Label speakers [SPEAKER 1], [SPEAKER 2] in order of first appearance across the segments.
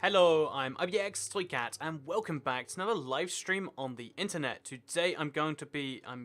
[SPEAKER 1] Hello, I'm IBX and welcome back to another live stream on the internet. Today I'm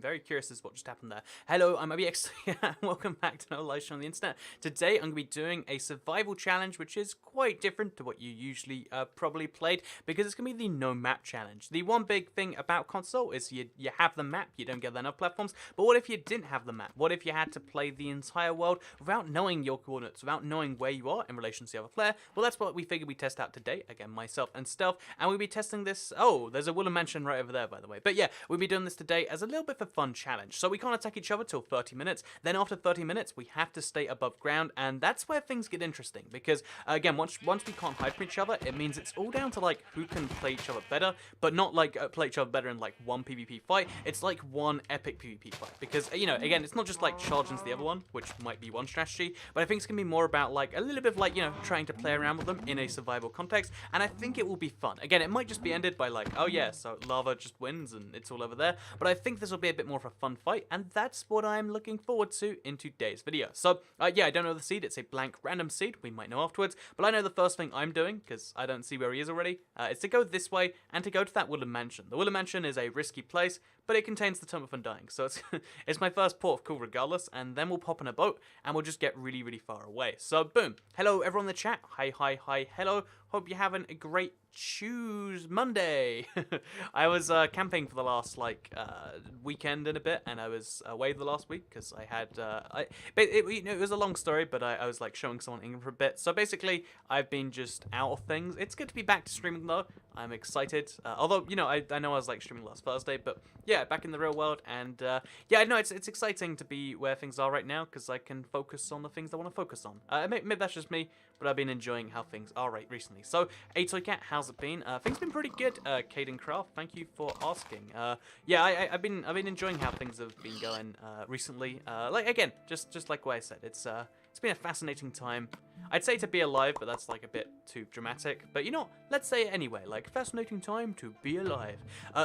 [SPEAKER 1] very curious as to what just happened there. Hello, I'm IBX and welcome back to another live stream on the internet. Today I'm going to be doing a survival challenge, which is quite different to what you usually probably played, because it's going to be the no map challenge. The one big thing about console is you have the map, you don't get enough platforms, but what if you didn't have the map? What if you had to play the entire world without knowing your coordinates, without knowing where you are in relation to the other player? Well, that's what we figured we'd test out today. Again, myself and Stealth, and we'll be testing this. Oh, there's a Woolen Mansion right over there, by the way. But yeah, we'll be doing this today as a little bit of a fun challenge. So we can't attack each other till 30 minutes. Then after 30 minutes, we have to stay above ground, and that's where things get interesting. Because again, once we can't hide from each other, it means it's all down to like who can play each other better, but not like play each other better in like one PvP fight. It's like one epic PvP fight. Because again, it's not just like charge into the other one, which might be one strategy, but I think it's gonna be more about like a little bit of like trying to play around with them in a survival context. And I think it will be fun. Again, it might just be ended by like, oh yeah, so lava just wins and it's all over there. But I think this will be a bit more of a fun fight, and that's what I'm looking forward to in today's video. So yeah, I don't know the seed. It's a blank random seed. We might know afterwards. But I know the first thing I'm doing, because I don't see where he is already, is to go this way and to go to that Woolen Mansion. The Woolen Mansion is a risky place, but it contains the Tomb of Undying. So it's my first port of call regardless, and then we'll pop in a boat and we'll just get really, really far away. So boom. Hello everyone in the chat. Hi, hello. Hope you're having a great Monday. I was camping for the last weekend and a bit, and I was away the last week because I had it was a long story, but I was like showing someone England for a bit. So basically, I've been just out of things. It's good to be back to streaming though. I'm excited. Although I know I was like streaming last Thursday, but yeah, back in the real world, and yeah, I know it's exciting to be where things are right now because I can focus on the things I want to focus on. Maybe that's just me, but I've been enjoying how things are recently. So, Atoycat, how's it been? Things been pretty good. Caden Craft, thank you for asking. Yeah, I've been enjoying how things have been going recently. Like again, just like what I said, it's been a fascinating time. I'd say to be alive, but that's like a bit too dramatic. But let's say it anyway. Like fascinating time to be alive.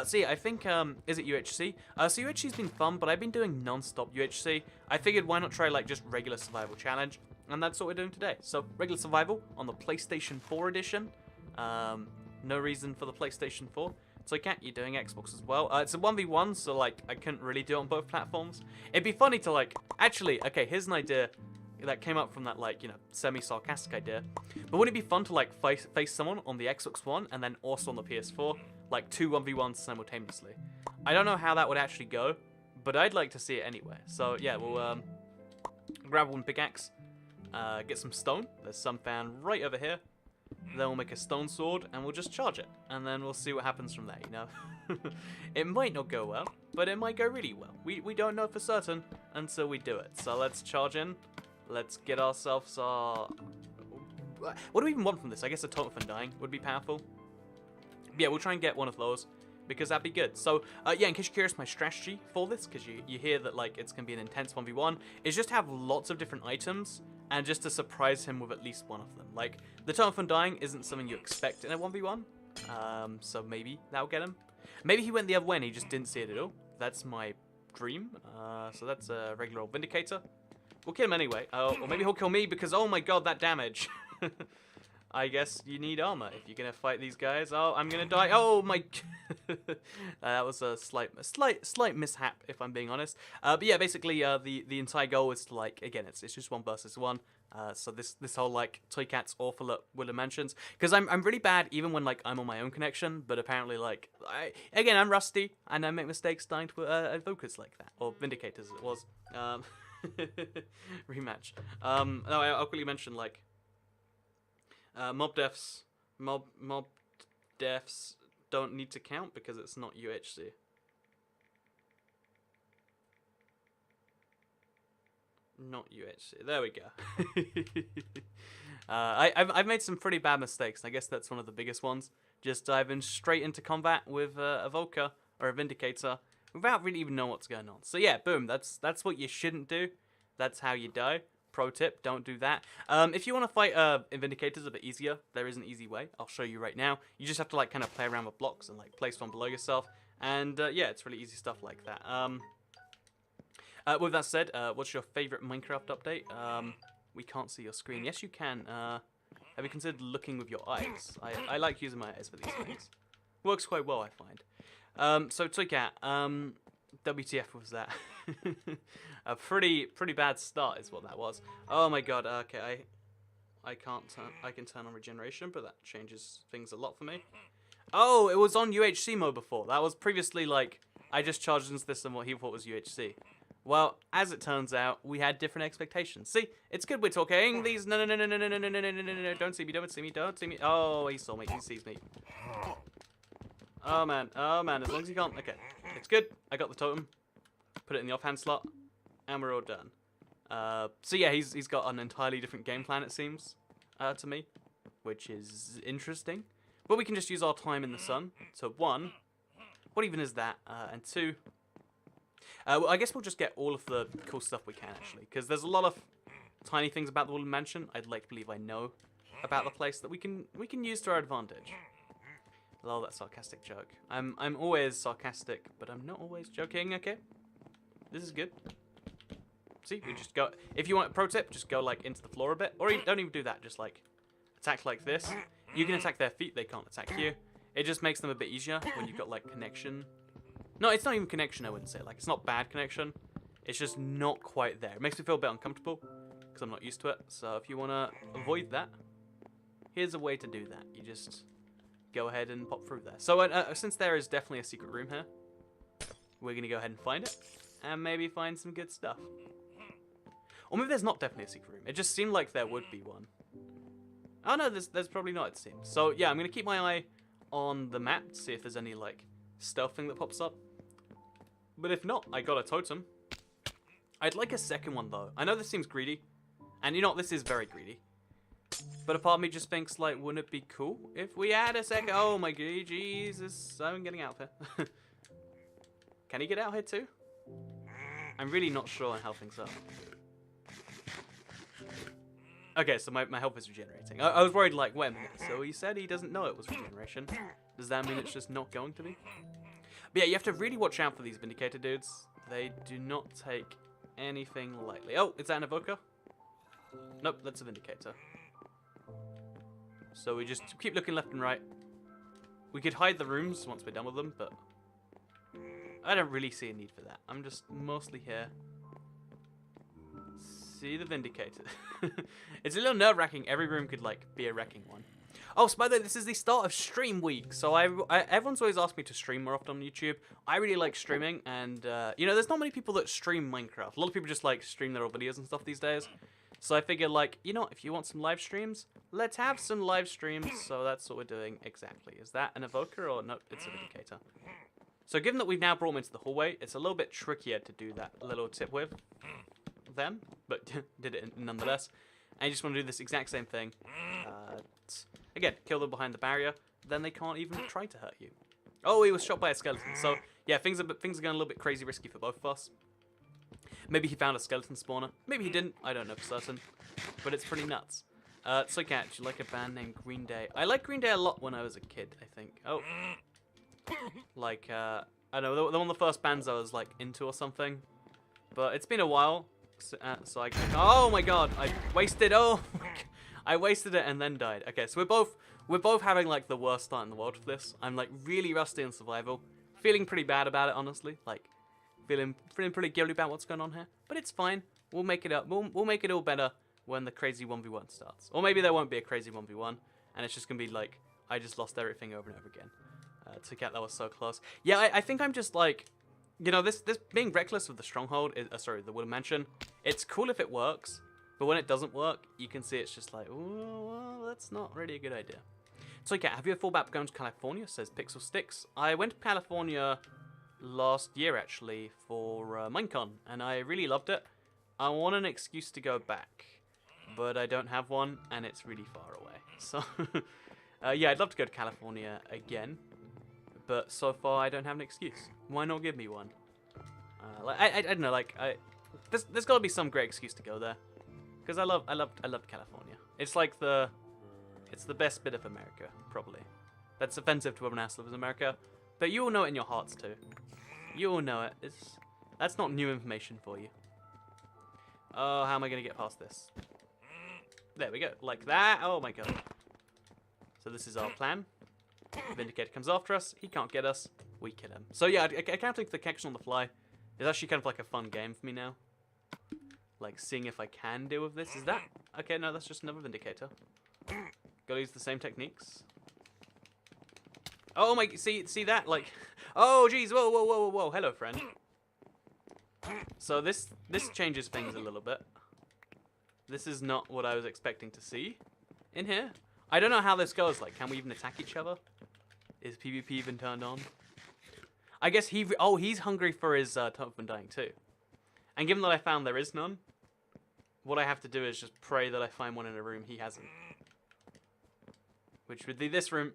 [SPEAKER 1] So yeah, I think is it UHC? So UHC's been fun, but I've been doing non-stop UHC. I figured why not try like just regular survival challenge. And that's what we're doing today. So, regular survival on the PlayStation 4 edition. No reason for the PlayStation 4. So, Cat, you're doing Xbox as well. It's a 1v1, so, like, I couldn't really do it on both platforms. It'd be funny to, like... Actually, okay, here's an idea that came up from that, like, semi-sarcastic idea. But wouldn't it be fun to, like, face someone on the Xbox One and then also on the PS4? Like, two 1v1s simultaneously. I don't know how that would actually go, but I'd like to see it anyway. So, yeah, we'll, grab one pickaxe. Get some stone. There's some found right over here. Then we'll make a stone sword and we'll just charge it. And then we'll see what happens from there, It might not go well, but it might go really well. We don't know for certain until we do it. So let's charge in. Let's get ourselves our... What do we even want from this? I guess a Totem of Undying would be powerful. Yeah, we'll try and get one of those, because that'd be good. So, yeah, in case you're curious, my strategy for this, because you hear that, like, it's going to be an intense 1v1, is just have lots of different items, and just to surprise him with at least one of them. Like, the Totem of Undying isn't something you expect in a 1v1, so maybe that'll get him. Maybe he went the other way and he just didn't see it at all. That's my dream. So that's a regular old Vindicator. We'll kill him anyway. Or maybe he'll kill me because, oh my god, that damage. I guess you need armor if you're gonna fight these guys. Oh, I'm gonna die. Oh my! That was a slight mishap, if I'm being honest. But yeah, basically, the entire goal is to like again, it's just one versus one. So this whole like Toycat's awful at Woolen Mansions, because I'm really bad even when like I'm on my own connection. But apparently like I'm rusty and I make mistakes dying to evokers like that, or Vindicators it was. Rematch. No, I'll quickly mention like. Mob deaths don't need to count because it's not UHC. Not UHC. There we go. I've made some pretty bad mistakes. I guess that's one of the biggest ones. Just diving straight into combat with a Evoker or a Vindicator without really even knowing what's going on. So yeah, boom. That's what you shouldn't do. That's how you die. Pro tip, don't do that. If you want to fight Vindicators a bit easier, there is an easy way. I'll show you right now. You just have to like kind of play around with blocks and like place one below yourself. And yeah, it's really easy stuff like that. With that said, what's your favorite Minecraft update? We can't see your screen. Yes, you can. Have you considered looking with your eyes? I like using my eyes for these things. Works quite well, I find. So Toycat, WTF was that? A pretty bad start is what that was. Oh my god, okay, I can turn on regeneration, but that changes things a lot for me. Oh, it was on UHC mode before. That was previously like, I just charged into this and what he thought was UHC. Well, as it turns out, we had different expectations. See, it's good we're talking. These no, don't see me, don't see me, don't see me. Oh, he saw me, he sees me. Oh man, as long as you can't. Okay, it's good. I got the totem. Put it in the offhand slot, and we're all done. So yeah, he's got an entirely different game plan, it seems, to me, which is interesting. But we can just use our time in the sun. So 1, what even is that? And 2, well, I guess we'll just get all of the cool stuff we can, actually, because there's a lot of tiny things about the Woodland Mansion I'd like to believe I know about the place that we can use to our advantage. Lol, that sarcastic joke. I'm always sarcastic, but I'm not always joking. Okay, this is good. See, we just go. If you want a pro tip, just go like into the floor a bit, or you don't even do that. Just like attack like this. You can attack their feet; they can't attack you. It just makes them a bit easier when you've got like connection. No, it's not even connection. I wouldn't say like it's not bad connection. It's just not quite there. It makes me feel a bit uncomfortable because I'm not used to it. So if you want to avoid that, here's a way to do that. You just go ahead and pop through there. So since there is definitely a secret room here, we're going to go ahead and find it. And maybe find some good stuff. Or maybe there's not definitely a secret room. It just seemed like there would be one. Oh no, there's probably not, it seems. So yeah, I'm going to keep my eye on the map to see if there's any like stealth thing that pops up. But if not, I got a totem. I'd like a second one though. I know this seems greedy. And you know what, this is very greedy. But a part of me just thinks, like, wouldn't it be cool if we had a second? Oh my god, Jesus. I'm getting out of here. Can he get out here too? I'm really not sure on how things are. Okay, so my health is regenerating. I was worried, like, wait a minute. So he said he doesn't know it was regeneration. Does that mean it's just not going to be? But yeah, you have to really watch out for these Vindicator dudes. They do not take anything lightly. Oh, is that an Evoker? Nope, that's a Vindicator. So we just keep looking left and right. We could hide the rooms once we're done with them, but I don't really see a need for that. I'm just mostly here. See the Vindicator. It's a little nerve-wracking. Every room could, like, be a wrecking one. Oh, so by the way, this is the start of stream week. So everyone's always asked me to stream more often on YouTube. I really like streaming, and, you know, there's not many people that stream Minecraft. A lot of people just, like, stream their old videos and stuff these days. So I figured, like, you know, if you want some live streams, let's have some live streams. So that's what we're doing exactly. Is that an Evoker or no? It's a Vindicator. So given that we've now brought them into the hallway, it's a little bit trickier to do that little tip with them, but did it nonetheless. And you just want to do this exact same thing. Again, kill them behind the barrier, then they can't even try to hurt you. Oh, he was shot by a skeleton. So yeah, things are going a little bit crazy risky for both of us. Maybe he found a skeleton spawner. Maybe he didn't. I don't know for certain. But it's pretty nuts. So Cat, you like a band named Green Day? I liked Green Day a lot when I was a kid, I think. Oh. Like, I don't know, they're one of the first bands I was, like, into or something. But it's been a while. So I... Oh my god! I wasted... Oh my god. I wasted it and then died. Okay, so we're both having, like, the worst start in the world with this. I'm, like, really rusty in survival. Feeling pretty bad about it, honestly. Like... Feeling pretty guilty about what's going on here, but it's fine. We'll make it up. We'll make it all better when the crazy 1v1 starts. Or maybe there won't be a crazy 1v1, and it's just gonna be like I just lost everything over and over again. To get that was so close. Yeah, I think I'm just like, you know, this being reckless with the stronghold. Sorry, the Woodland Mansion. It's cool if it works, but when it doesn't work, you can see it's just like, oh, well, that's not really a good idea. So yeah, have you ever thought about going to California? Says Pixel Sticks. I went to California last year actually for Minecon, and I really loved it. I want an excuse to go back, but I don't have one, and it's really far away. So yeah, I'd love to go to California again, but so far I don't have an excuse. Why not give me one? Like I don't know, like there's got to be some great excuse to go there, because I loved California. It's like it's the best bit of America, probably. That's offensive to everyone else who lives in America, but you all know it in your hearts too. You all know it. That's not new information for you. Oh, how am I going to get past this? There we go. Like that. Oh my god. So this is our plan. Vindicator comes after us. He can't get us. We kill him. So yeah, accounting for the connection on the fly is actually kind of like a fun game for me now. Like seeing if I can deal with this. Is that... Okay, no, that's just another Vindicator. Gotta use the same techniques. Oh my... See that? Like... Oh, jeez. Whoa, whoa, whoa, whoa, whoa. Hello, friend. So this changes things a little bit. This is not what I was expecting to see in here. I don't know how this goes. Like, can we even attack each other? Is PvP even turned on? I guess he's hungry for his Tough and Dying too. And given that I found there is none, what I have to do is just pray that I find one in a room he hasn't. Which would be this room.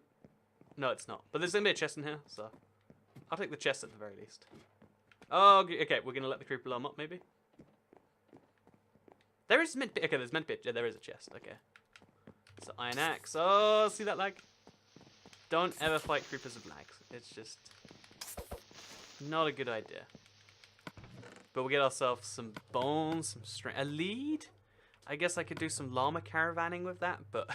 [SPEAKER 1] No, it's not. But there's going to be a chest in here, so I'll take the chest at the very least. Oh, okay, we're going to let the creeper alarm up, maybe? There is meant to be... Okay, there's meant to be... Yeah, there is a chest. Okay. So, iron axe. Oh, see that lag? Don't ever fight creepers with lags. It's just... not a good idea. But we'll get ourselves some bones, some strength... A lead? I guess I could do some llama caravanning with that, but...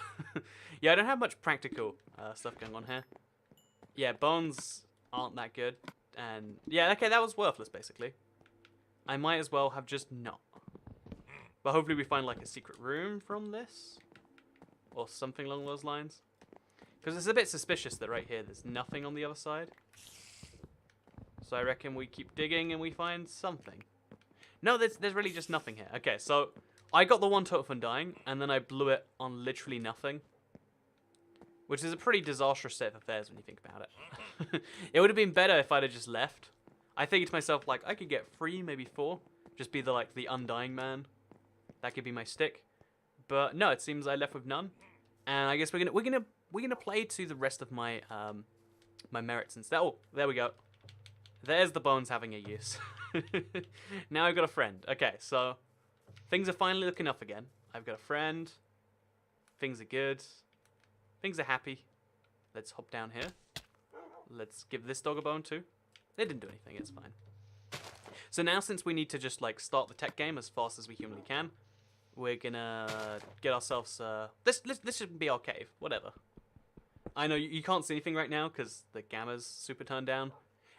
[SPEAKER 1] yeah, I don't have much practical stuff going on here. Yeah, bones aren't that good. And, yeah, okay, that was worthless, basically. I might as well have just not. But hopefully we find, like, a secret room from this. Or something along those lines. Because it's a bit suspicious that right here there's nothing on the other side. So I reckon we keep digging and we find something. No, there's really just nothing here. Okay, so I got the one Total Fun Dying, and then I blew it on literally nothing. Which is a pretty disastrous state of affairs when you think about it. It would have been better if I'd have just left. I figured to myself, like, I could get 3, maybe 4. Just be the undying man. That could be my stick. But no, it seems I left with none. And I guess we're gonna play to the rest of my my merits instead. Oh, there we go. There's the bones having a use. Now I've got a friend. Okay, so things are finally looking up again. I've got a friend. Things are good. Things are happy. Let's hop down here. Let's give this dog a bone too. They didn't do anything, it's fine. So now, since we need to just like start the tech game as fast as we humanly can, we're gonna get ourselves this should be our cave, whatever. I know you can't see anything right now because the gamma's super turned down.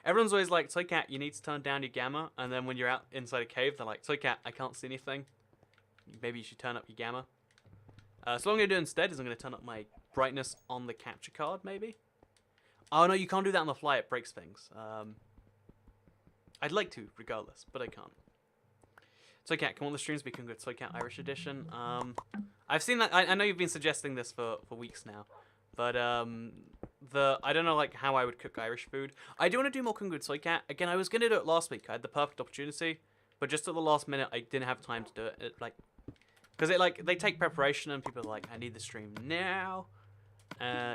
[SPEAKER 1] Everyone's always like, Toy Cat, you need to turn down your gamma, and then when you're out inside a cave, they're like, Toy Cat, I can't see anything. Maybe you should turn up your gamma. So what I'm gonna do instead is I'm gonna turn up my brightness on the capture card, maybe. Oh no, you can't do that on the fly, it breaks things. I'd like to, regardless, but I can't. Toy Cat, come on the streams, become good. Toy Cat Irish edition. I've seen that. I know you've been suggesting this for weeks now, but I don't know like how I would cook Irish food. I do want to do more cooking with Toy Cat. Again, I was gonna do it last week. I had the perfect opportunity, but just at the last minute, I didn't have time to do it. Because they take preparation, and people are like, I need the stream now.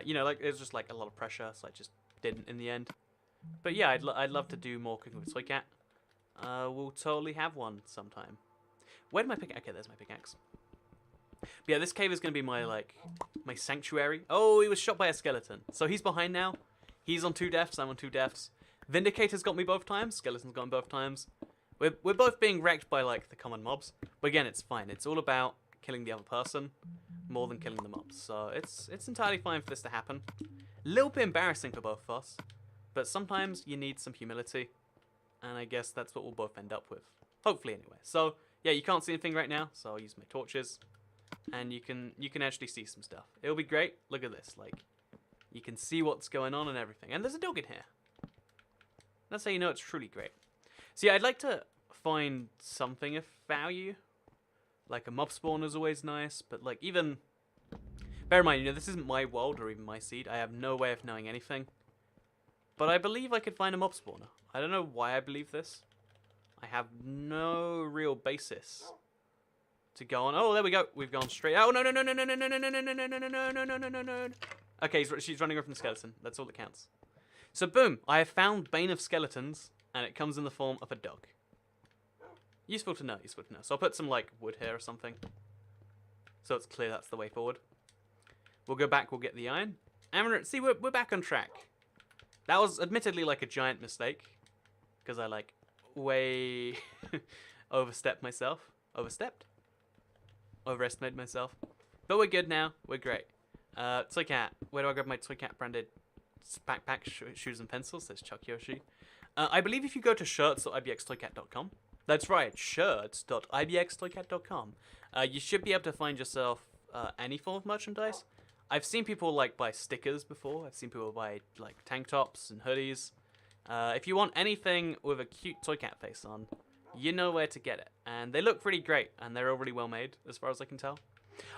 [SPEAKER 1] You know, like it's just like a lot of pressure, so I just didn't in the end. But yeah, I'd love to do more cooking with Toy Cat. We'll totally have one sometime. Where did my pickaxe? Okay, there's my pickaxe. But yeah, this cave is gonna be my my sanctuary. Oh, he was shot by a skeleton. So he's behind now. He's on 2 deaths. I'm on 2 deaths. Vindicator's got me both times. Skeleton's got me both times. We're both being wrecked by like the common mobs. But again, it's fine. It's all about killing the other person more than killing the mobs. So it's entirely fine for this to happen. A little bit embarrassing for both of us. But sometimes you need some humility, and I guess that's what we'll both end up with. Hopefully, anyway. So, yeah, you can't see anything right now, so I'll use my torches, and you can actually see some stuff. It'll be great. Look at this. Like, you can see what's going on and everything. And there's a dog in here. That's how you know it's truly great. So, yeah, I'd like to find something of value. Like, a mob spawn is always nice, but, like, even... Bear in mind, you know, this isn't my world or even my seed. I have no way of knowing anything. But I believe I could find a mob spawner. I don't know why I believe this. I have no real basis to go on. Oh, there we go. We've gone straight. Oh no no no no no no no no no no no no no no no no no no. Okay, she's running away from the skeleton. That's all that counts. So boom, I have found Bane of Skeletons, and it comes in the form of a dog. Useful to know. Useful to know. So I'll put some like wood here or something, so it's clear that's the way forward. We'll go back. We'll get the iron. And see, we're back on track. That was admittedly like a giant mistake, because I like way overstepped myself. Overestimated myself. But we're good now. We're great. Toy Cat. Where do I grab my Toy Cat branded backpack, shoes, and pencils? Says Chuck Yoshi. I believe if you go to shirts.ibxtoycat.com, that's right, shirts.ibxtoycat.com, you should be able to find yourself any form of merchandise. I've seen people like buy stickers before. I've seen people buy like tank tops and hoodies. If you want anything with a cute Toy Cat face on, you know where to get it. And they look really great, and they're all really well made, as far as I can tell.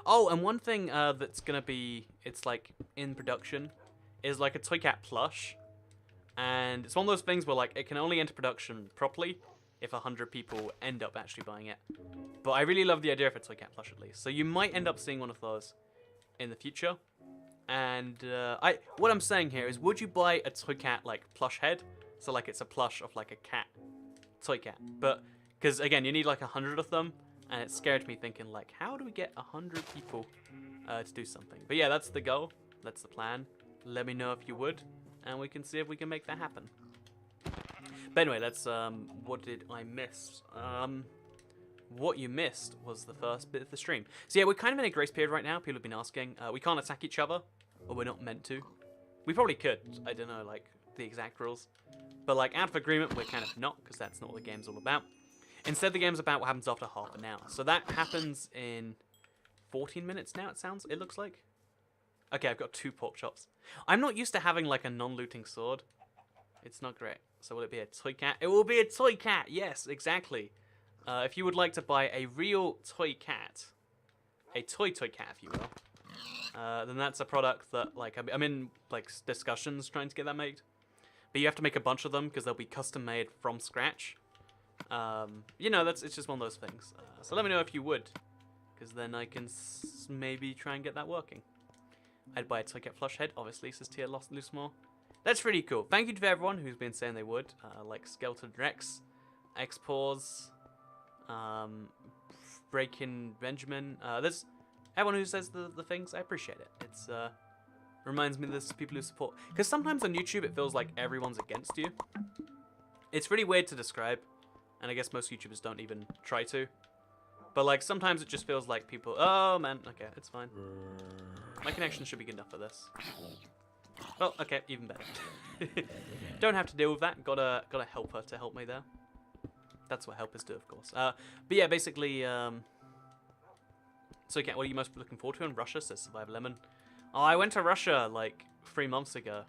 [SPEAKER 1] Oh, and one thing that's gonna be, it's like in production, is like a Toy Cat plush. And it's one of those things where like it can only enter production properly if 100 people end up actually buying it. But I really love the idea of a Toy Cat plush at least. So you might end up seeing one of those in the future. And what I'm saying here is, would you buy a Toy Cat like plush head? So like it's a plush of like a cat, Toy Cat. But because again, you need like 100 of them, and it scared me thinking like, how do we get 100 people to do something? But yeah, that's the goal. That's the plan. Let me know if you would, and we can see if we can make that happen. But anyway, let's, what did I miss? What you missed was the first bit of the stream. So yeah, we're kind of in a grace period right now. People have been asking. We can't attack each other, or we're not meant to. We probably could. I don't know, like, the exact rules. But, like, out of agreement, we're kind of not, because that's not what the game's all about. Instead, the game's about what happens after half an hour. So that happens in 14 minutes now, it looks like. Okay, I've got 2 pork chops. I'm not used to having, like, a non-looting sword. It's not great. So will it be a Toy Cat? It will be a Toy Cat! Yes, exactly. If you would like to buy a real Toy Cat, a Toy Cat, if you will, then that's a product that, like, I'm in, like, discussions trying to get that made. But you have to make a bunch of them, because they'll be custom made from scratch. You know, it's just one of those things. So let me know if you would, because then I can maybe try and get that working. I'd buy a Toy Cat plush head, obviously, says Tia Loosemore. That's really cool. Thank you to everyone who's been saying they would, like Skeleton Rex, X-Paws, Breaking Benjamin. There's everyone who says the things. I appreciate it. It's reminds me there's people who support. Because sometimes on YouTube it feels like everyone's against you. It's really weird to describe, and I guess most YouTubers don't even try to. But like sometimes it just feels like people. Oh man, okay, it's fine. My connection should be good enough for this. Well, okay, even better. Don't have to deal with that. Got a helper to help me there. That's what helpers do, of course. But yeah, basically, so okay, what are you most looking forward to in Russia? Says Survive Lemon. Oh, I went to Russia like 3 months ago.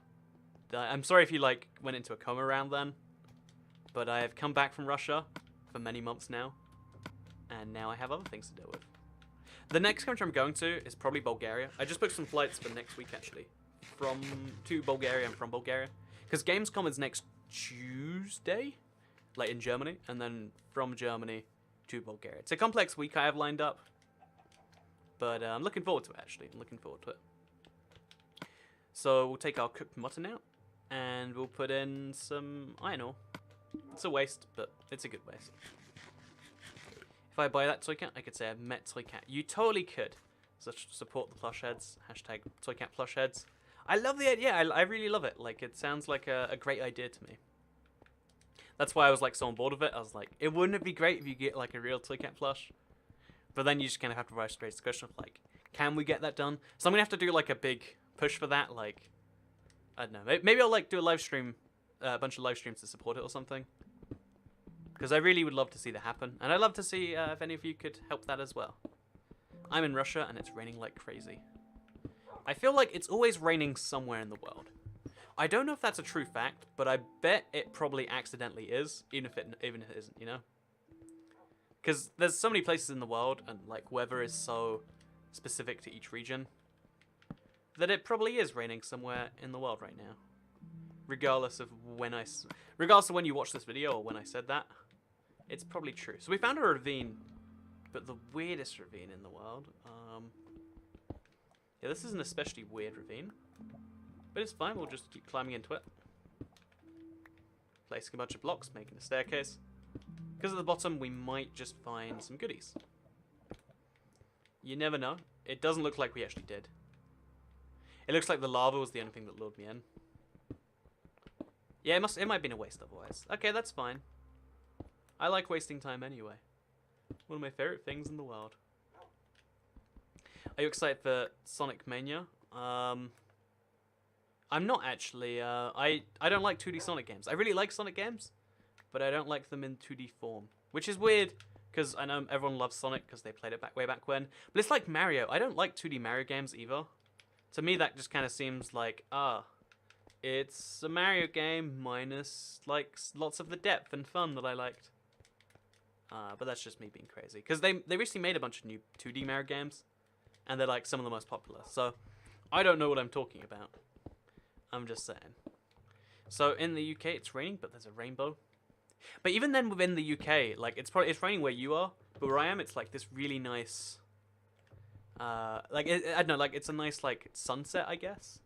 [SPEAKER 1] I'm sorry if you like went into a coma around then, but I have come back from Russia for many months now, and now I have other things to deal with. The next country I'm going to is probably Bulgaria. I just booked some flights for next week actually, to Bulgaria and from Bulgaria, because Gamescom is next Tuesday. Like in Germany, and then from Germany to Bulgaria. It's a complex week I have lined up, but I'm looking forward to it, actually. I'm looking forward to it. So we'll take our cooked mutton out, and we'll put in some iron ore. It's a waste, but it's a good waste. If I buy that Toy Cat, I could say I've met Toy Cat. You totally could. So support the plush heads. Hashtag Toy Cat plush heads. I love the idea. I really love it. Like, it sounds like a great idea to me. That's why I was like so on board with it. I was like, wouldn't it be great if you get like a real Toy Cat plush? But then you just kind of have to raise the question of like, can we get that done? So I'm gonna have to do like a big push for that. Like, I don't know. Maybe I'll like do a live stream, a bunch of live streams to support it or something. Because I really would love to see that happen, and I'd love to see if any of you could help that as well. I'm in Russia and it's raining like crazy. I feel like it's always raining somewhere in the world. I don't know if that's a true fact, but I bet it probably accidentally is, even if it isn't, you know? Because there's so many places in the world, and like weather is so specific to each region, that it probably is raining somewhere in the world right now. Regardless of when you watch this video or when I said that, it's probably true. So we found a ravine, but the weirdest ravine in the world. Yeah, this is an especially weird ravine. But it's fine, we'll just keep climbing into it. Placing a bunch of blocks, making a staircase. Because at the bottom, we might just find some goodies. You never know. It doesn't look like we actually did. It looks like the lava was the only thing that lured me in. Yeah, it might have been a waste otherwise. Okay, that's fine. I like wasting time anyway. One of my favorite things in the world. Are you excited for Sonic Mania? I'm not actually. I don't like 2D Sonic games. I really like Sonic games, but I don't like them in 2D form, which is weird because I know everyone loves Sonic because they played it way back when. But it's like Mario. I don't like 2D Mario games either. To me, that just kind of seems like it's a Mario game minus like lots of the depth and fun that I liked. But that's just me being crazy because they recently made a bunch of new 2D Mario games, and they're like some of the most popular. So I don't know what I'm talking about. I'm just saying. So in the UK, it's raining, but there's a rainbow. But even then, within the UK, like it's raining where you are, but where I am, it's like this really nice. I don't know, like it's a nice like sunset, I guess.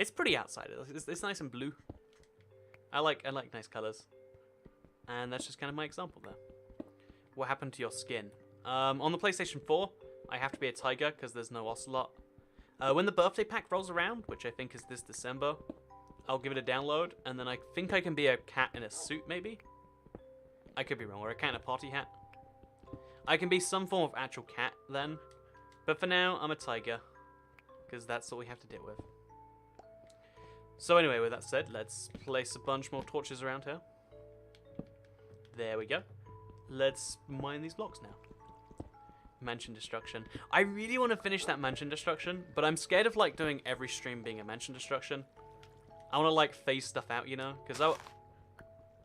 [SPEAKER 1] It's pretty outside. It's nice and blue. I like nice colors, and that's just kind of my example there. What happened to your skin? On the PlayStation 4, I have to be a tiger because there's no ocelot. When the birthday pack rolls around, which I think is this December, I'll give it a download, and then I think I can be a cat in a suit, maybe? I could be wrong, or a cat in a party hat. I can be some form of actual cat then, but for now, I'm a tiger, because that's all we have to deal with. So anyway, with that said, let's place a bunch more torches around here. There we go. Let's mine these blocks now. Mansion destruction. I really want to finish that mansion destruction, but I'm scared of like doing every stream being a mansion destruction. I want to like phase stuff out, you know, because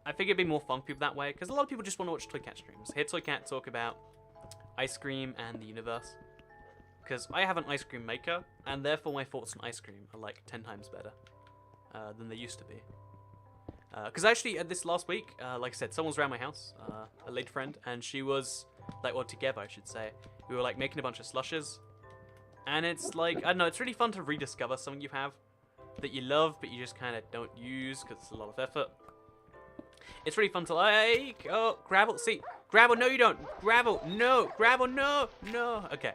[SPEAKER 1] I think it'd be more fun for people that way, because a lot of people just want to watch Toy Cat streams. Hear Toy Cat talk about ice cream and the universe, because I have an ice cream maker, and therefore my thoughts on ice cream are like 10 times better than they used to be. Because actually, this last week, like I said, someone was around my house, a late friend, and she was, like, well, together, I should say. We were, like, making a bunch of slushes. And it's, like, I don't know, it's really fun to rediscover something you have that you love, but you just kind of don't use because it's a lot of effort. It's really fun to, like, oh, gravel, see, gravel, no, you don't. Gravel, no, no. Okay.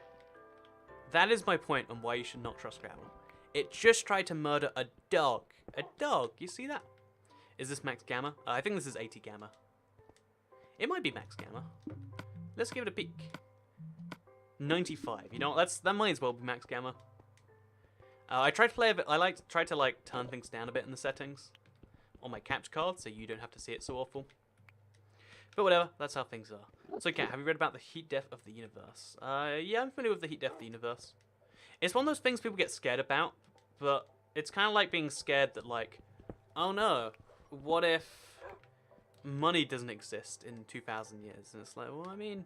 [SPEAKER 1] That is my point on why you should not trust gravel. It just tried to murder a dog. A dog, you see that? Is this max gamma? I think this is 80 gamma. It might be max gamma. Let's give it a peek. 95. You know, that might as well be max gamma. I tried to play a bit. Tried to like turn things down a bit in the settings on my capture card, so you don't have to see it so awful. But whatever, that's how things are. So, Kat, have you read about the heat death of the universe? Yeah, I'm familiar with the heat death of the universe. It's one of those things people get scared about, but it's kind of like being scared that like, oh no. What if money doesn't exist in 2,000 years? And it's like, well, I mean,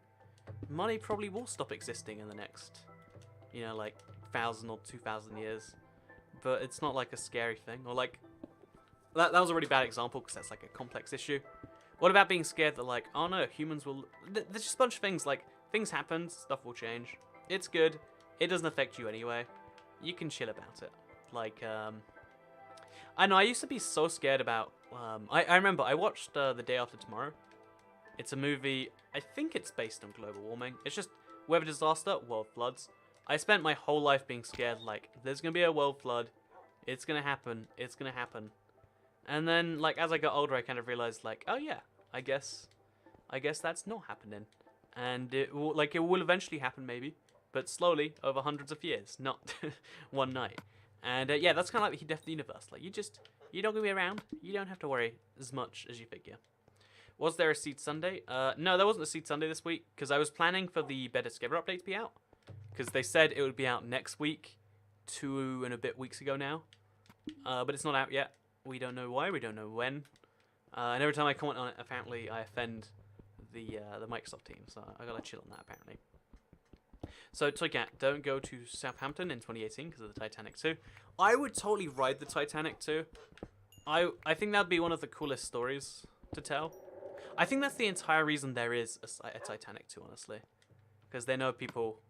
[SPEAKER 1] money probably will stop existing in the next, you know, like 1,000 or 2,000 years. But it's not like a scary thing. Or like, that was a really bad example because that's like a complex issue. What about being scared that like, oh no, humans will... There's just a bunch of things, like, things happen, stuff will change. It's good. It doesn't affect you anyway. You can chill about it. Like, I know, I used to be so scared about... I remember, I watched The Day After Tomorrow. It's a movie, I think it's based on global warming. It's just weather disaster, world floods. I spent my whole life being scared, like, there's gonna be a world flood. It's gonna happen. It's gonna happen. And then, like, as I got older, I kind of realized, like, oh yeah, I guess that's not happening. And it will eventually happen, maybe. But slowly, over hundreds of years, not one night. And yeah, that's kind of like the death of the universe. Like, you're not gonna be around. You don't have to worry as much as you figure. Was there a Seed Sunday? No, there wasn't a Seed Sunday this week, because I was planning for the Better Together update to be out. Because they said it would be out next week, 2 and a bit weeks ago now. But it's not out yet. We don't know why, we don't know when. And every time I comment on it, apparently I offend the Microsoft team, so I gotta chill on that, apparently. So, Toycat, don't go to Southampton in 2018 because of the Titanic 2. I would totally ride the Titanic 2. I think that'd be one of the coolest stories to tell. I think that's the entire reason there is a Titanic 2, honestly. Because they know people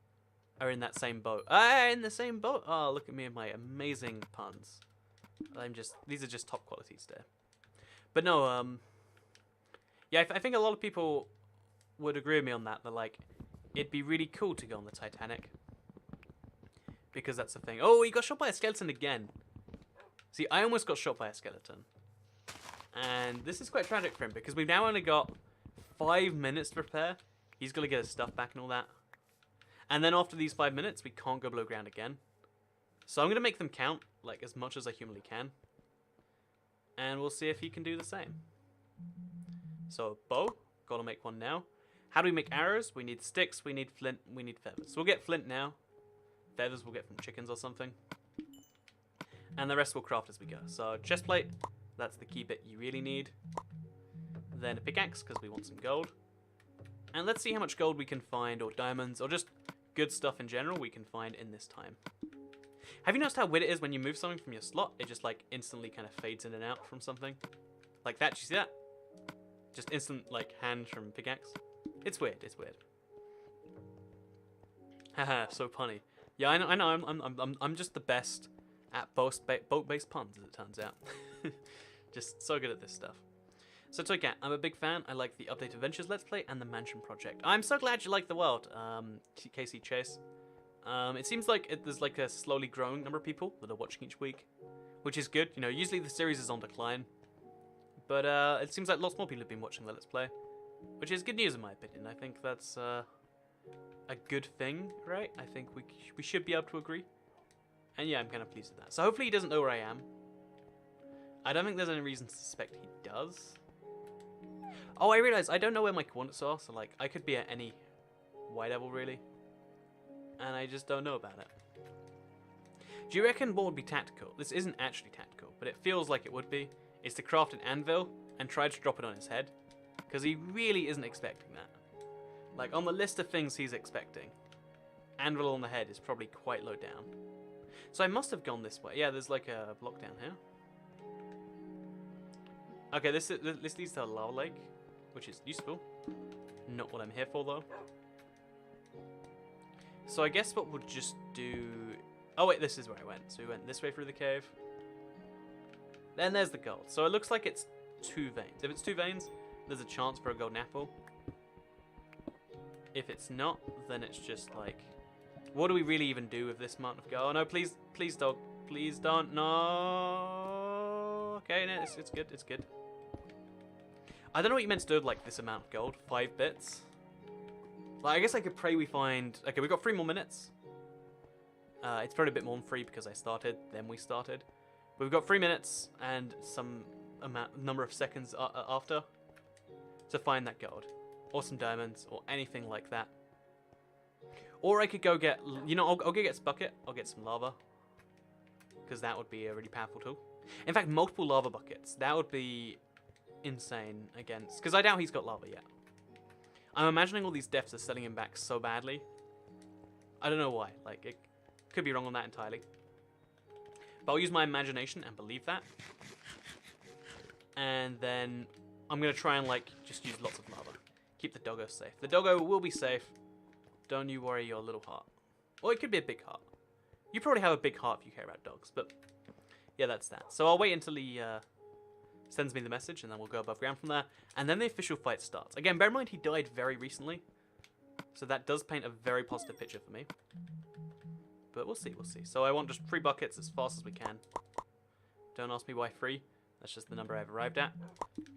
[SPEAKER 1] are in that same boat. In the same boat? Oh, look at me and my amazing puns. These are just top qualities there. But no, yeah, I think a lot of people would agree with me on that. They're like, it'd be really cool to go on the Titanic. Because that's the thing. Oh, he got shot by a skeleton again. See, I almost got shot by a skeleton. And this is quite tragic for him, because we've now only got 5 minutes to prepare. He's got to get his stuff back and all that. And then after these 5 minutes, we can't go below ground again. So I'm going to make them count, like, as much as I humanly can. And we'll see if he can do the same. So, bow. Gotta make one now. How do we make arrows? We need sticks, we need flint, we need feathers. So we'll get flint now. Feathers we'll get from chickens or something. And the rest we'll craft as we go. So, chest plate. That's the key bit you really need. Then a pickaxe, because we want some gold. And let's see how much gold we can find, or diamonds, or just good stuff in general we can find in this time. Have you noticed how weird it is when you move something from your slot? It just like instantly kind of fades in and out from something. Like that, do you see that? Just instant like hand from pickaxe. It's weird, it's weird. Haha, so punny. Yeah, I know, I'm just the best at boat-based puns, as it turns out. Just so good at this stuff. So Toycat, I'm a big fan. I like the Update Adventures Let's Play and the Mansion Project. I'm so glad you like the world, Casey Chase. It seems like there's like a slowly growing number of people that are watching each week, which is good. You know, usually the series is on decline, but it seems like lots more people have been watching the Let's Play, which is good news in my opinion. I think that's a good thing, right? I think we should be able to agree. And yeah, I'm kind of pleased with that. So hopefully he doesn't know where I am. I don't think there's any reason to suspect he does. Oh, I realize I don't know where my coordinates are, so like I could be at any Y level really, and I just don't know about it. Do you reckon what would be tactical? This isn't actually tactical, but it feels like it would be. Is to craft an anvil and try to drop it on his head, because he really isn't expecting that. Like on the list of things he's expecting, anvil on the head is probably quite low down. So I must have gone this way. Yeah, there's like a block down here. Okay, this leads to a lava lake, which is useful. Not what I'm here for, though. So I guess what we'll just do... Oh, wait, this is where I went. So we went this way through the cave. Then there's the gold. So it looks like it's 2 veins. If it's 2 veins, there's a chance for a golden apple. If it's not, then it's just like... What do we really even do with this amount of gold? Oh, no, please, please, dog. Please don't. No. Okay, no, it's good. It's good. I don't know what you meant to do with, like, this amount of gold. 5 bits. Like, I guess I could pray we find... Okay, we've got 3 more minutes. It's probably a bit more than 3 because I started, then we started. But we've got 3 minutes and some number of seconds after to find that gold. Or some diamonds, or anything like that. Or I could go get... You know, I'll go get this bucket. I'll get some lava. Because that would be a really powerful tool. In fact, multiple lava buckets. That would be... insane against, because I doubt he's got lava yet. I'm imagining all these deaths are setting him back so badly. I don't know why. Like, it could be wrong on that entirely. But I'll use my imagination and believe that. And then I'm gonna try and like just use lots of lava. Keep the doggo safe. The doggo will be safe. Don't you worry your little heart. Or it could be a big heart. You probably have a big heart if you care about dogs, but yeah, that's that. So I'll wait until he sends me the message, and then we'll go above ground from there. And then the official fight starts. Again, bear in mind he died very recently, so that does paint a very positive picture for me. But we'll see, we'll see. So I want just 3 buckets as fast as we can. Don't ask me why 3. That's just the number I've arrived at.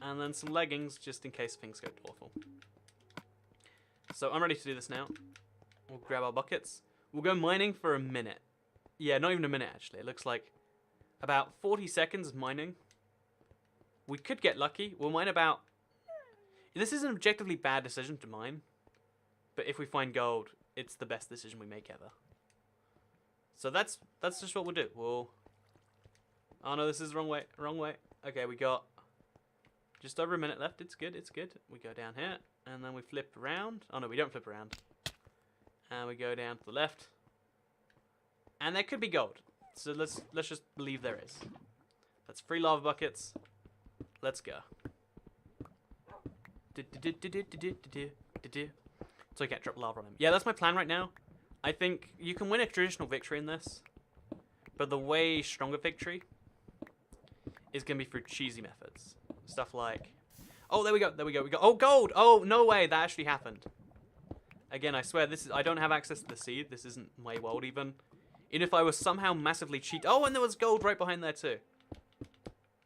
[SPEAKER 1] And then some leggings, just in case things go awful. So I'm ready to do this now. We'll grab our buckets. We'll go mining for a minute. Yeah, not even a minute, actually. It looks like about 40 seconds of mining. We could get lucky. We'll mine about... This is an objectively bad decision to mine. But if we find gold, it's the best decision we make ever. So that's just what we'll do. We'll... Oh no, this is the wrong way. Wrong way. Okay, we got just over a minute left. It's good, it's good. We go down here, and then we flip around. Oh no, we don't flip around. And we go down to the left. And there could be gold. So let's just believe there is. That's 3 lava buckets. Let's go. So I can't drop lava on him. Yeah, that's my plan right now. I think you can win a traditional victory in this, but the way stronger victory is going to be through cheesy methods. Stuff like... Oh, there we go, there we go. We got... Oh, gold! Oh, no way, that actually happened. Again, I swear, this is... I don't have access to the seed. This isn't my world, even. Even if I was somehow massively cheat... Oh, and there was gold right behind there, too.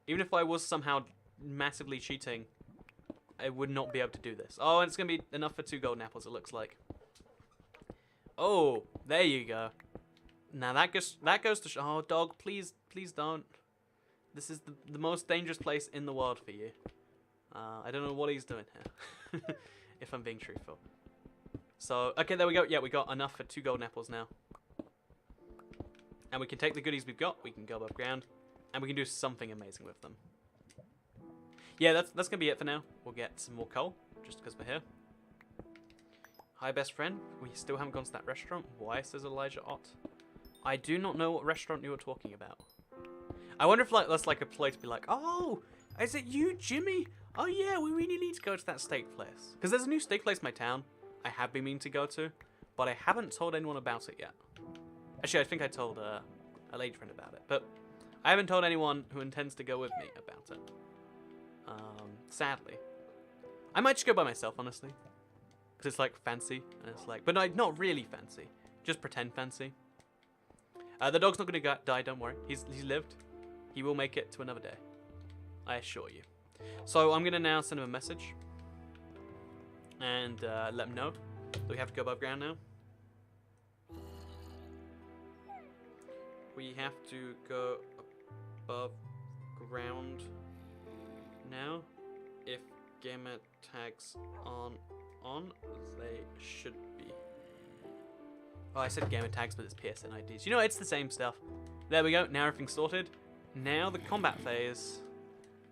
[SPEAKER 1] Even if I was somehow massively cheating, I would not be able to do this. Oh, and it's going to be enough for 2 golden apples, it looks like. Oh, there you go. Now that goes to oh, dog, please don't. This is the most dangerous place in the world for you. I don't know what he's doing here, if I'm being truthful. So, okay, there we go. Yeah, we got enough for 2 golden apples now. And we can take the goodies we've got, we can go above ground, and we can do something amazing with them. Yeah, that's going to be it for now. We'll get some more coal, just because we're here. Hi, best friend. We still haven't gone to that restaurant. Why, says Elijah Ott. I do not know what restaurant you were talking about. I wonder if that's like a play to be like, oh, is it you, Jimmy? Oh yeah, we really need to go to that steak place. Because there's a new steak place in my town I have been meaning to go to, but I haven't told anyone about it yet. Actually, I think I told a lady friend about it, but I haven't told anyone who intends to go with me about it. Sadly. I might just go by myself, honestly. Because it's like fancy, and it's like, but not really fancy. Just pretend fancy. The dog's not going to die, don't worry. He's lived. He will make it to another day. I assure you. So I'm going to now send him a message. And let him know that we have to go above ground now. We have to go above ground now. If gamer tags on, they should be. Oh, I said gamer tags, but it's PSN IDs. You know, it's the same stuff. There we go. Now everything's sorted. Now the combat phase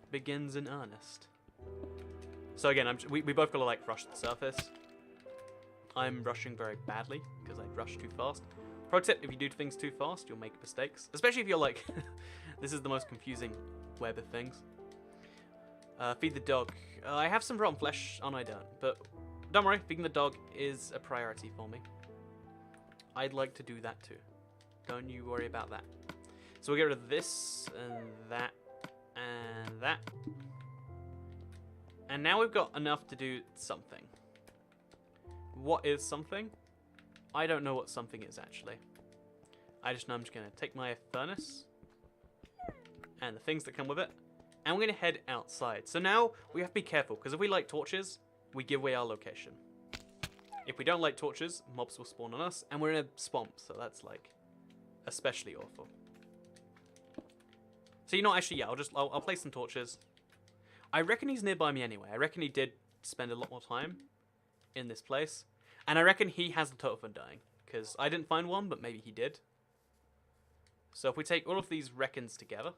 [SPEAKER 1] begins in earnest. So again, we both gotta like rush the surface. I'm rushing very badly because I rush too fast. Pro tip: if you do things too fast, you'll make mistakes. Especially if you're like, this is the most confusing web of things. Feed the dog. I have some rotten flesh. Oh no, I don't. But don't worry, feeding the dog is a priority for me. I'd like to do that too. Don't you worry about that. So we'll get rid of this and that and that. And now we've got enough to do something. What is something? I don't know what something is actually. I just know I'm just going to take my furnace and the things that come with it. And we're going to head outside. So now we have to be careful because if we light torches, we give away our location. If we don't light torches, mobs will spawn on us, and we're in a swamp, so that's like especially awful. So you know, actually, yeah, I'll place some torches. I reckon he's nearby me anyway. I reckon he did spend a lot more time in this place, and I reckon he has the total for dying because I didn't find one, but maybe he did. So if we take all of these reckons together,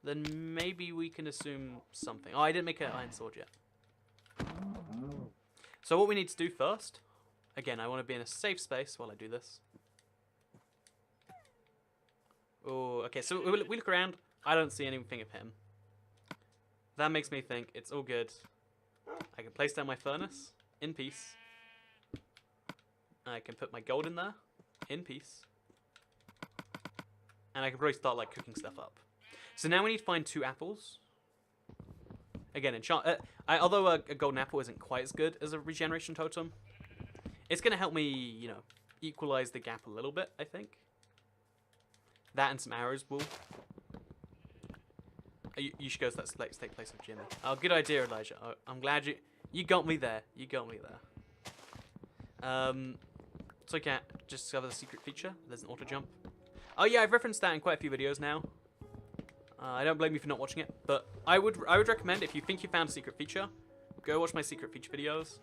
[SPEAKER 1] then maybe we can assume something. Oh, I didn't make an iron sword yet. So what we need to do first, again, I want to be in a safe space while I do this. Oh, okay, so we look around. I don't see anything of him. That makes me think it's all good. I can place down my furnace in peace. I can put my gold in there in peace. And I can probably start like cooking stuff up. So now we need to find 2 apples. Again, although a golden apple isn't quite as good as a regeneration totem, it's going to help me, you know, equalize the gap a little bit, I think. That and some arrows will. You should go to that steak place with Jimmy. Oh, good idea, Elijah. Oh, I'm glad you got me there. You got me there. So I can just discover the secret feature. There's an auto jump. Oh yeah, I've referenced that in quite a few videos now. I don't blame you for not watching it, but I would recommend if you think you found a secret feature, go watch my secret feature videos,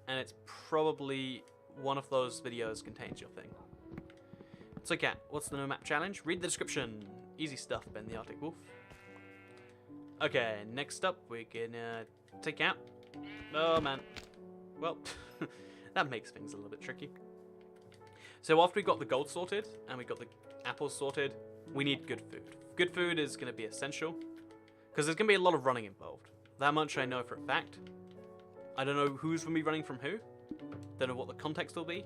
[SPEAKER 1] and it's probably one of those videos contains your thing. So cat, what's the no map challenge? Read the description. Easy stuff, Ben the Arctic Wolf. Okay, next up we're gonna take out. Oh man, well that makes things a little bit tricky. So after we got the gold sorted and we got the apples sorted, we need good food. Good food is going to be essential because there's going to be a lot of running involved. That much I know for a fact. I don't know who's going to be running from who. Don't know what the context will be.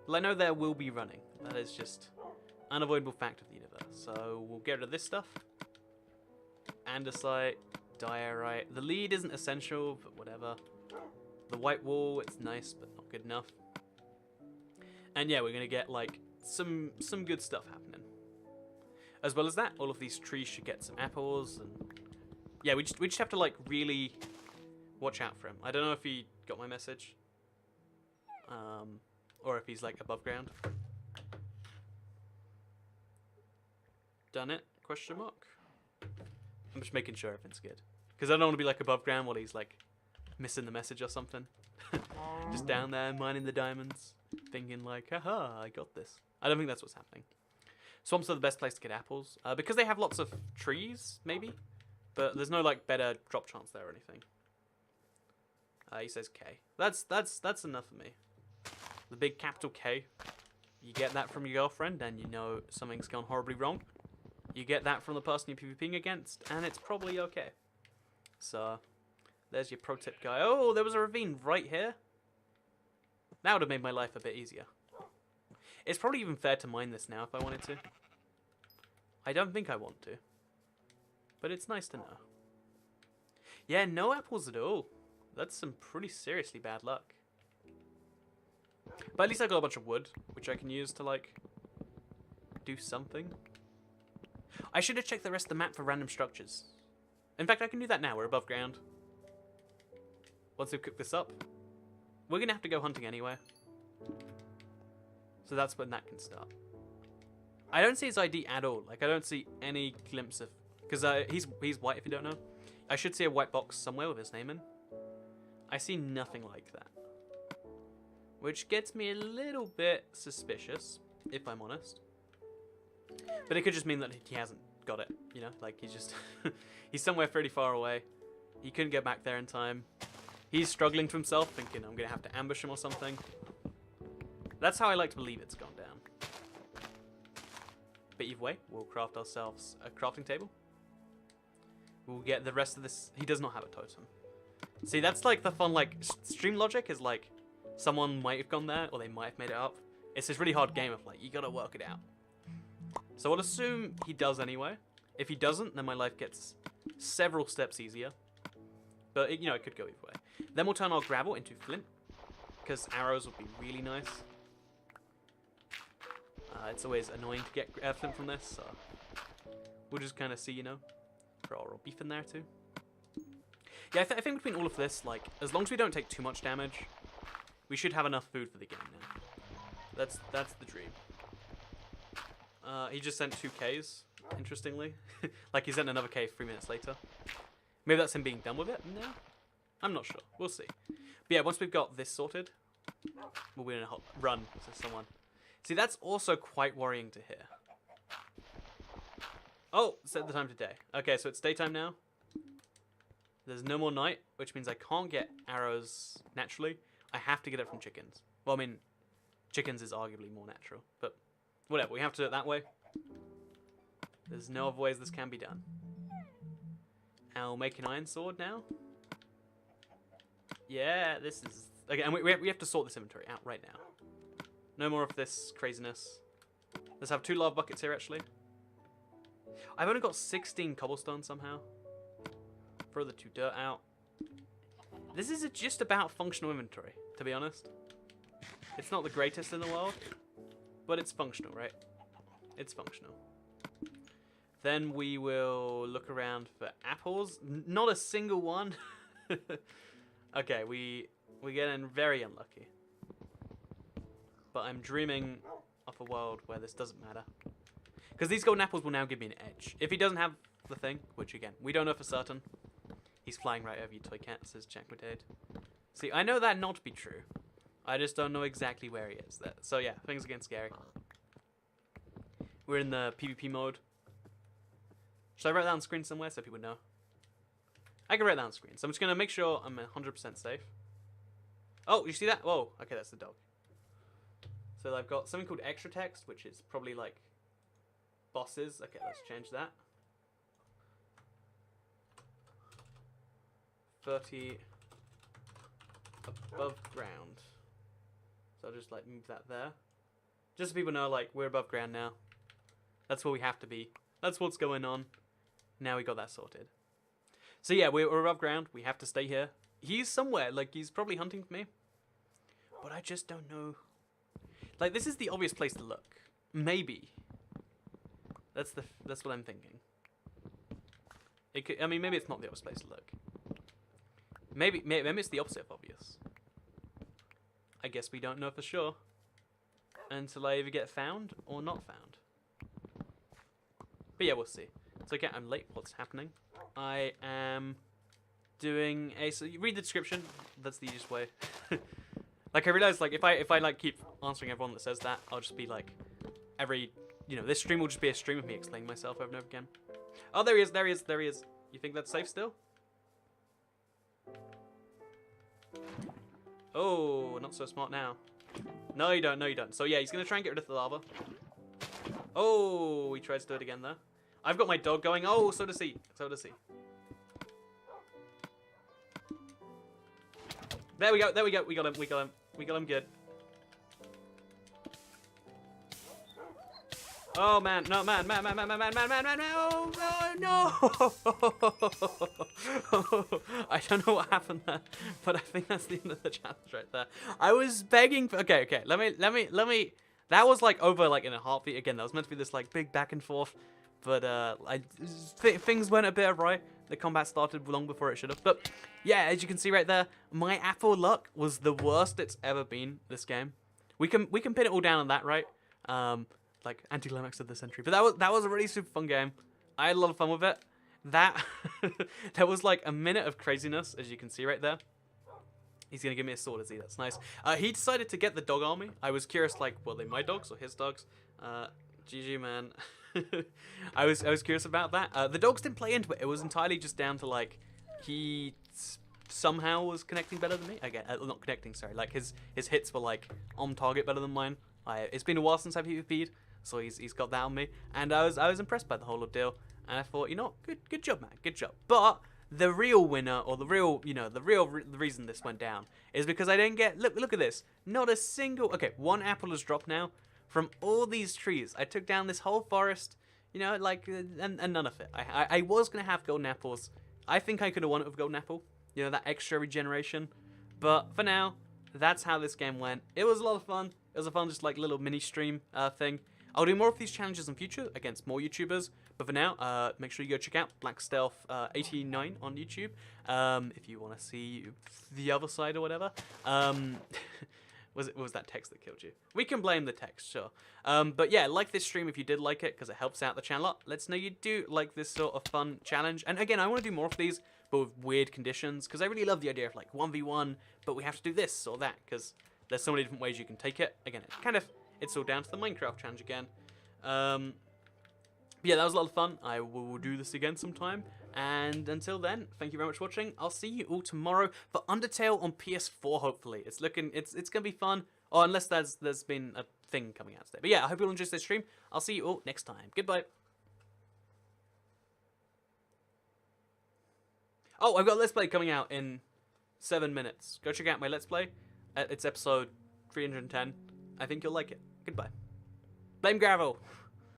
[SPEAKER 1] But I know there will be running. That is just unavoidable fact of the universe. So we'll get rid of this stuff. Andesite, diorite. The lead isn't essential, but whatever. The white wool, it's nice, but not good enough. And yeah, we're going to get like some good stuff happening. As well as that, all of these trees should get some apples, and yeah, we just have to like really watch out for him. I don't know if he got my message, Or if he's like above ground. Done it? Question mark. I'm just making sure everything's good. Because I don't want to be like above ground while he's like missing the message or something. Just down there mining the diamonds. Thinking like, haha, I got this. I don't think that's what's happening. Swamps are the best place to get apples. Because they have lots of trees, maybe. But there's no like better drop chance there or anything. He says K. That's enough for me. The big capital K. You get that from your girlfriend and you know something's gone horribly wrong. You get that from the person you're PvPing against and it's probably okay. So, there's your pro tip guy. Oh, there was a ravine right here. That would have made my life a bit easier. It's probably even fair to mine this now if I wanted to. I don't think I want to. But it's nice to know. Yeah, no apples at all. That's some pretty seriously bad luck. But at least I got a bunch of wood, which I can use to, like, do something. I should have checked the rest of the map for random structures. In fact, I can do that now. We're above ground. Once we've cooked this up, we're going to have to go hunting anyway. So that's when that can start. I don't see his ID at all. Like, I don't see any glimpse of... Because he's white, if you don't know. I should see a white box somewhere with his name in. I see nothing like that. Which gets me a little bit suspicious, if I'm honest. But it could just mean that he hasn't got it, you know? Like, he's just... he's somewhere pretty far away. He couldn't get back there in time. He's struggling to himself, thinking I'm going to have to ambush him or something. That's how I like to believe it's gone down. But either way, we'll craft ourselves a crafting table. We'll get the rest of this... He does not have a totem. See, that's like the fun, like, stream logic is like, someone might have gone there, or they might have made it up. It's this really hard game of like, you gotta work it out. So I'll assume he does anyway. If he doesn't, then my life gets several steps easier. But, it, you know, it could go either way. Then we'll turn our gravel into flint, because arrows would be really nice. It's always annoying to get flint from this, so we'll just kind of see, you know. Throw our raw beef in there too. Yeah, I think between all of this, like, as long as we don't take too much damage, we should have enough food for the game now. That's the dream. He just sent 2 Ks, interestingly. Like, he sent another K 3 minutes later. Maybe that's him being done with it? No? I'm not sure. We'll see. But yeah, once we've got this sorted, we'll be in a hot run, says someone. See, that's also quite worrying to hear. Oh, set the time to day. Okay, so it's daytime now. There's no more night, which means I can't get arrows naturally. I have to get it from chickens. Well, I mean, chickens is arguably more natural, but whatever. We have to do it that way. There's no other ways this can be done. I'll make an iron sword now. Yeah, this is... Okay, and we have to sort this inventory out right now. No more of this craziness. Let's have 2 lava buckets here, actually. I've only got 16 cobblestone somehow. Throw the 2 dirt out. This is just about functional inventory, to be honest. It's not the greatest in the world, but it's functional, right? It's functional. Then we will look around for apples. Not a single one. Okay, we're getting very unlucky. But I'm dreaming of a world where this doesn't matter. Because these golden apples will now give me an edge. If he doesn't have the thing, which again, we don't know for certain. He's flying right over you, Toy Cat, says Jack Madade. See, I know that not to be true. I just don't know exactly where he is. So yeah, things are getting scary. We're in the PvP mode. Should I write that on screen somewhere so people know? I can write that on screen. So I'm just going to make sure I'm 100% safe. Oh, you see that? Whoa, okay, that's the dog. So I've got something called extra text, which is probably like bosses. Okay, let's change that. 30 above ground. So I'll just like move that there. Just so people know, like, we're above ground now. That's where we have to be. That's what's going on. Now we got that sorted. So yeah, we're above ground. We have to stay here. He's somewhere. Like, he's probably hunting for me. But I just don't know. Like, this is the obvious place to look. Maybe. That's what I'm thinking. It could, I mean, maybe it's not the obvious place to look. Maybe it's the opposite of obvious. I guess we don't know for sure. until I either get found or not found. But yeah, we'll see. So again, I'm late. What's happening? I am doing a. So you read the description. That's the easiest way. Like I realized, like if I like keep answering everyone that says that, I'll just be like, this stream will just be a stream of me explaining myself over and over again. Oh, there he is. There he is. There he is. You think that's safe still? Oh, not so smart now. No, you don't. No, you don't. So yeah, he's gonna try and get rid of the lava. Oh, he tries to do it again there. I've got my dog going. Oh, so does he. So does he. There we go. There we go. We got him. We got him. We got him good. Oh man, no man, man, no, no. I don't know what happened there, but I think that's the end of the challenge right there. I was begging for. Okay. Let me. That was like over like in a heartbeat. Again, that was meant to be this like big back and forth, but things went a bit awry. The combat started long before it should have. But yeah, as you can see right there, my apple luck was the worst it's ever been this game. We can pin it all down on that, right? Like anticlimax of the century. But that was a really super fun game. I had a lot of fun with it. That there was like a minute of craziness, as you can see right there. He's gonna give me a sword, is he? That's nice. He decided to get the dog army. I was curious, like, were they my dogs or his dogs? GG, man. I was curious about that. The dogs didn't play into it. It was entirely just down to like he somehow was connecting better than me. Again, not connecting. Sorry, like his hits were like on target better than mine. It's been a while since I've PvP'd, so he's got that on me, and I was impressed by the whole ordeal. And I thought, good job, man, good job. But the real winner, or the real reason this went down is because I didn't get look at this. Not a single. Okay, one apple has dropped now from all these trees. I took down this whole forest, like and none of it. I was gonna have golden apples. I think I could have won it with golden apple. That extra regeneration. But for now, that's how this game went. It was a lot of fun. It was a fun, just like little mini stream thing. I'll do more of these challenges in future against more YouTubers. But for now, make sure you go check out Black Stealth 89 on YouTube if you want to see the other side or whatever. Was that text that killed you? We can blame the text, sure. But yeah, like this stream if you did like it, because it helps out the channel a lot. Let's know you do like this sort of fun challenge. And again, I want to do more of these, but with weird conditions, because I really love the idea of like 1v1, but we have to do this or that, because there's so many different ways you can take it. Again, it's all down to the Minecraft challenge again. Yeah, that was a lot of fun. I will do this again sometime. And until then, thank you very much for watching. I'll see you all tomorrow for Undertale on PS4, hopefully. It's going to be fun. Or unless there's been a thing coming out today. But yeah, I hope you all enjoyed this stream. I'll see you all next time. Goodbye. Oh, I've got a Let's Play coming out in 7 minutes. Go check out my Let's Play. It's episode 310. I think you'll like it. Goodbye. Blame Gravel.